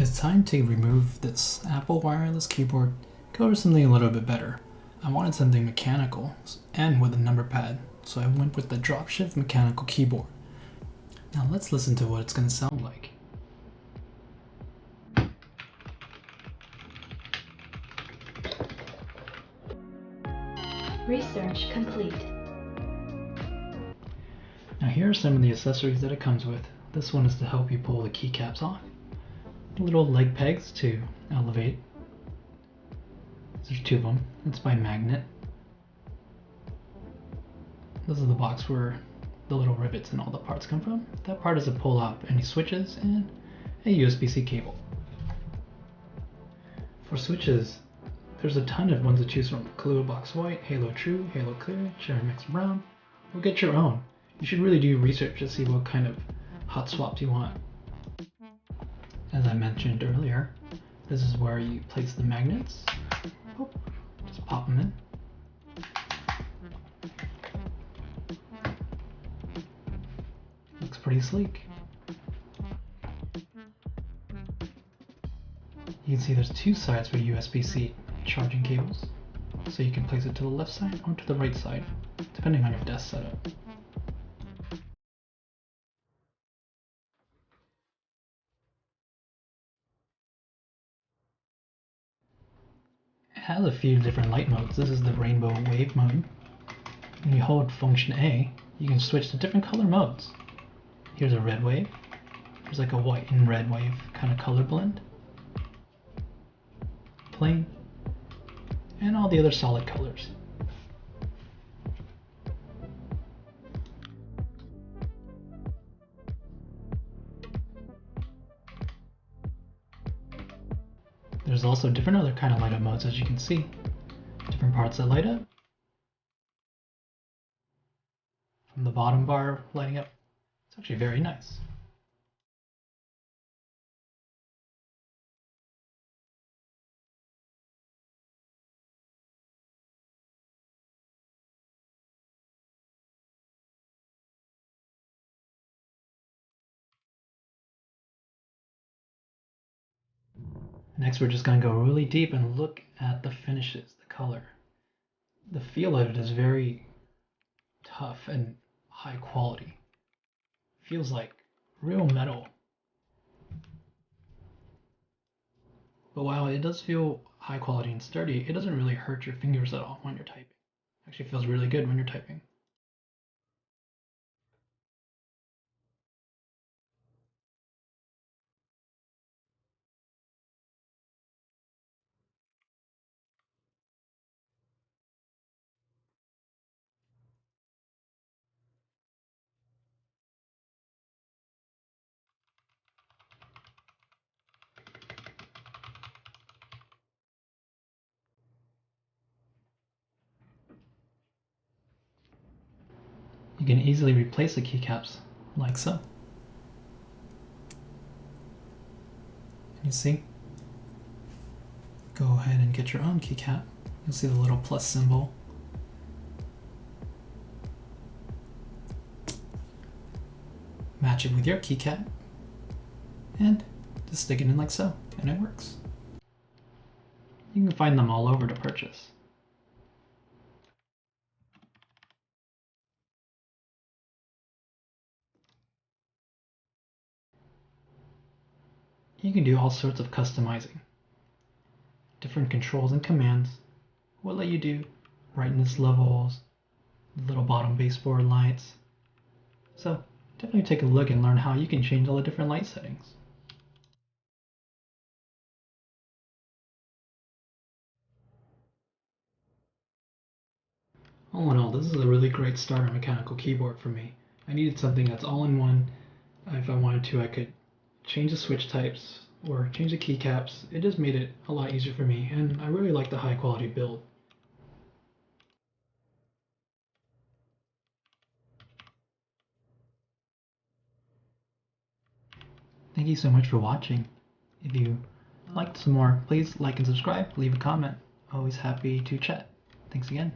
It's time to remove this Apple wireless keyboard, go to something a little bit better. I wanted something mechanical and with a number pad, so I went with the dropshift mechanical keyboard. Now let's listen to what it's going to sound like. Research complete. Now here are some of the accessories that it comes with. This one is to help you pull the keycaps off. Little leg pegs to elevate. There's two of them. It's by magnet. This is the box where the little rivets and all the parts come from. That part is to pull out any switches and a USB-C cable. For switches, there's a ton of ones to choose from. Kahlua Box White, Halo True, Halo Clear, Cherry Mix Brown. Or get your own. You should really do research to see what kind of hot swaps you want. As I mentioned earlier, this is where you place the magnets. Just pop them in. Looks pretty sleek. You can see there's two sides for USB-C charging cables, so you can place it to the left side or to the right side, depending on your desk setup. It has a few different light modes. This is the rainbow wave mode. When you hold function A, you can switch to different color modes. Here's a red wave. There's like a white and red wave kind of color blend. Plain. And all the other solid colors. There's also different other kind of light up modes, as you can see. Different parts that light up. From the bottom bar lighting up. It's actually very nice. Next, we're just going to go really deep and look at the finishes, the color. The feel of it is very tough and high quality. Feels like real metal. But while it does feel high quality and sturdy, it doesn't really hurt your fingers at all when you're typing. It actually feels really good when you're typing. You can easily replace the keycaps like so. You see? Go ahead and get your own keycap. You'll see the little plus symbol. Match it with your keycap and just stick it in like so, and it works. You can find them all over to purchase. You can do all sorts of customizing. Different controls and commands will let you do brightness levels, little bottom baseboard lights. So definitely take a look and learn how you can change all the different light settings. All in all, this is a really great starter mechanical keyboard for me. I needed something that's all in one. If I wanted to, I could change the switch types or change the keycaps. It just made it a lot easier for me, and I really like the high quality build. Thank you so much for watching. If you liked some more, please like and subscribe, leave a comment. Always happy to chat. Thanks again.